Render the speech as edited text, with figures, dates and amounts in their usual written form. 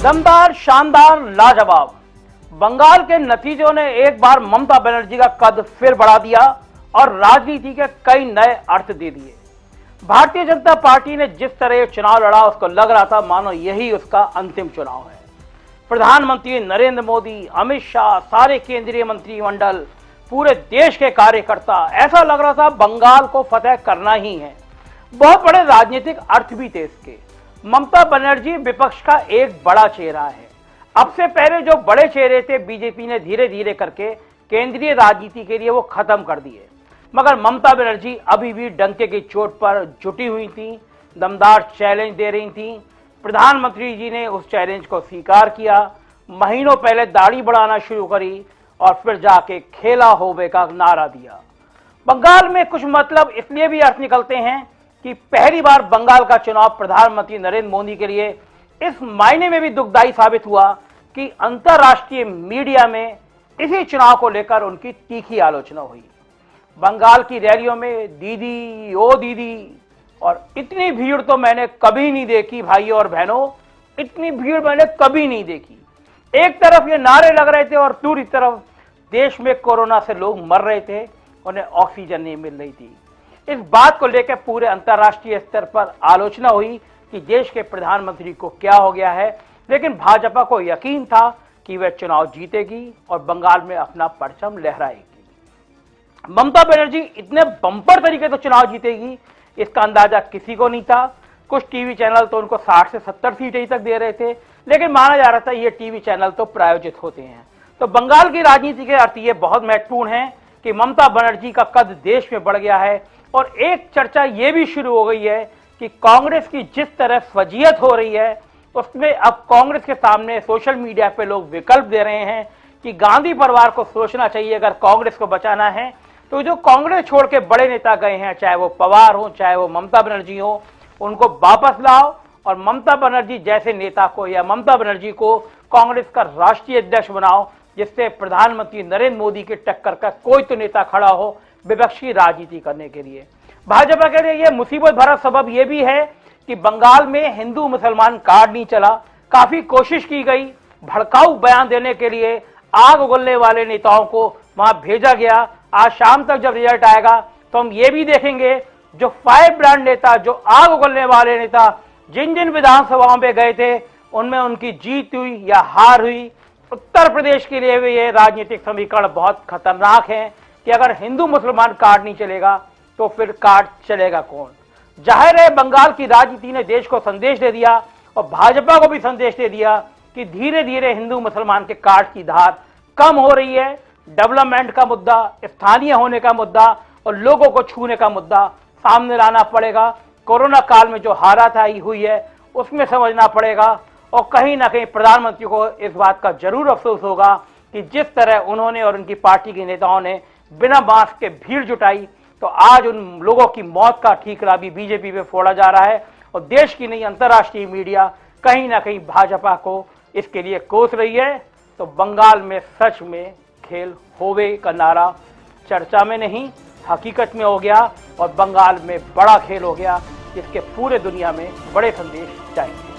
दमदार, शानदार, लाजवाब। बंगाल के नतीजों ने एक बार ममता बनर्जी का कद फिर बढ़ा दिया और राजनीति के कई नए अर्थ दे दिए। भारतीय जनता पार्टी ने जिस तरह चुनाव लड़ा, उसको लग रहा था मानो यही उसका अंतिम चुनाव है। प्रधानमंत्री नरेंद्र मोदी, अमित शाह, सारे केंद्रीय मंत्रिमंडल, पूरे देश के कार्यकर्ता, ऐसा लग रहा था बंगाल को फतेह करना ही है। बहुत बड़े राजनीतिक अर्थ भी थे इसके। ममता बनर्जी विपक्ष का एक बड़ा चेहरा है। अब से पहले जो बड़े चेहरे थे, बीजेपी ने धीरे धीरे करके केंद्रीय राजनीति के लिए वो खत्म कर दिए, मगर ममता बनर्जी अभी भी डंके की चोट पर जुटी हुई थी, दमदार चैलेंज दे रही थी। प्रधानमंत्री जी ने उस चैलेंज को स्वीकार किया, महीनों पहले दाढ़ी बढ़ाना शुरू करी और फिर जाके खेला होवे का नारा दिया। बंगाल में कुछ मतलब इसलिए भी अर्थ निकलते हैं कि पहली बार बंगाल का चुनाव प्रधानमंत्री नरेंद्र मोदी के लिए इस मायने में भी दुखदायी साबित हुआ कि अंतर्राष्ट्रीय मीडिया में इसी चुनाव को लेकर उनकी तीखी आलोचना हुई। बंगाल की रैलियों में दीदी ओ दीदी, और इतनी भीड़ तो मैंने कभी नहीं देखी भाइयों और बहनों, इतनी भीड़ मैंने कभी नहीं देखी। एक तरफ ये नारे लग रहे थे और दूसरी तरफ देश में कोरोना से लोग मर रहे थे, उन्हें ऑक्सीजन नहीं मिल रही थी। इस बात को लेकर पूरे अंतर्राष्ट्रीय स्तर पर आलोचना हुई कि देश के प्रधानमंत्री को क्या हो गया है, लेकिन भाजपा को यकीन था कि वह चुनाव जीतेगी और बंगाल में अपना परचम लहराएगी। ममता बनर्जी इतने बम्पर तरीके से चुनाव जीतेगी, इसका अंदाजा किसी को नहीं था। कुछ टीवी चैनल तो उनको 60 से 70 सीटें तक दे रहे थे, लेकिन माना जा रहा था ये टीवी चैनल तो प्रायोजित होते हैं। तो बंगाल की राजनीति के अर्थ ये बहुत महत्वपूर्ण है कि ममता बनर्जी का कद देश में बढ़ गया है। और एक चर्चा ये भी शुरू हो गई है कि कांग्रेस की जिस तरह फजीयत हो रही है, उसमें अब कांग्रेस के सामने सोशल मीडिया पे लोग विकल्प दे रहे हैं कि गांधी परिवार को सोचना चाहिए, अगर कांग्रेस को बचाना है तो जो कांग्रेस छोड़ के बड़े नेता गए हैं, चाहे वो पवार हो, चाहे वो ममता बनर्जी हो, उनको वापस लाओ और ममता बनर्जी जैसे नेता को या ममता बनर्जी को कांग्रेस का राष्ट्रीय अध्यक्ष बनाओ, जिससे प्रधानमंत्री नरेंद्र मोदी के टक्कर का कोई तो नेता खड़ा हो विपक्षी राजनीति करने के लिए। भाजपा के लिए यह मुसीबत भरा सबब यह भी है कि बंगाल में हिंदू मुसलमान कार्ड नहीं चला। काफी कोशिश की गई, भड़काऊ बयान देने के लिए आग उगलने वाले नेताओं को वहां भेजा गया। आज शाम तक जब रिजल्ट आएगा तो हम ये भी देखेंगे जो 5 ब्रांड नेता, जो आग उगलने वाले नेता जिन जिन विधानसभाओं में गए थे, उनमें उनकी जीत हुई या हार हुई। उत्तर प्रदेश के लिए भी ये राजनीतिक समीकरण बहुत खतरनाक है कि अगर हिंदू मुसलमान कार्ड नहीं चलेगा तो फिर कार्ड चलेगा कौन। जाहिर है बंगाल की राजनीति ने देश को संदेश दे दिया और भाजपा को भी संदेश दे दिया कि धीरे धीरे हिंदू मुसलमान के कार्ड की धार कम हो रही है। डेवलपमेंट का मुद्दा, स्थानीय होने का मुद्दा और लोगों को छूने का मुद्दा सामने लाना पड़ेगा। कोरोना काल में जो हाराताई हुई है उसमें समझना पड़ेगा और कहीं ना कहीं प्रधानमंत्री को इस बात का जरूर अफसोस होगा कि जिस तरह उन्होंने और उनकी पार्टी के नेताओं ने बिना मास्क के भीड़ जुटाई, तो आज उन लोगों की मौत का ठीकरा भी बीजेपी पे फोड़ा जा रहा है और देश की नहीं अंतर्राष्ट्रीय मीडिया कहीं ना कहीं भाजपा को इसके लिए कोस रही है। तो बंगाल में सच में खेल होवे का नारा चर्चा में नहीं, हकीकत में हो गया और बंगाल में बड़ा खेल हो गया, जिसके पूरे दुनिया में बड़े संदेश जाएंगे।